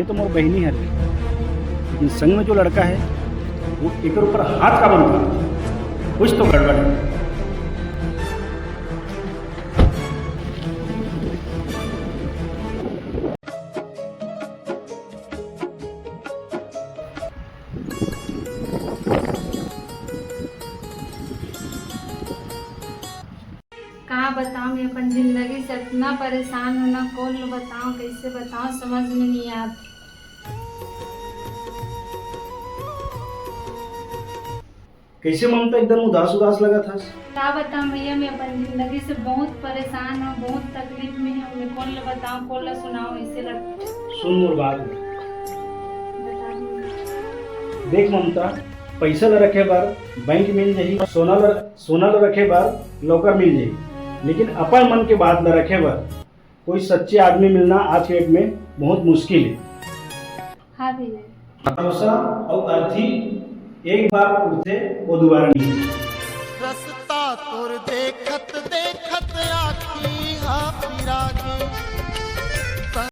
तो मोर बहनी है, लेकिन संग में जो लड़का है वो एक ऊपर हाथ का बनता है, कुछ तो गड़बड़ है। कहाँ बताऊँ, मैं अपन जिंदगी से इतना परेशान हूँ ना, कौन बताऊँ, कैसे बताऊँ, समझ में नहीं आता। कैसे ममता एकदम उदास उदास लगा था। क्या बताऊँ भैया, मैं अपन जिंदगी से बहुत परेशान हूँ, बहुत तकलीफ में हूँ। मैं कौन बताऊँ, कौन सुनाऊँ, ऐसे लग। सुन मोर बात, बता दीजिए। देख ममता, पैसा ल रखे बार बैंक मिल जाही, सोना ल रखे बार लौकर मिल जाही, लेकिन अपन मन के बात ल रखे बार कोई सच्चे आदमी मिलना आज के डेट में बहुत मुश्किल है। हाँ भैया। भरोसा और अर्थी एक बार उठते वो दोबारा नहीं। रस्ता तोर देखत देखत आखी हा फिरागे।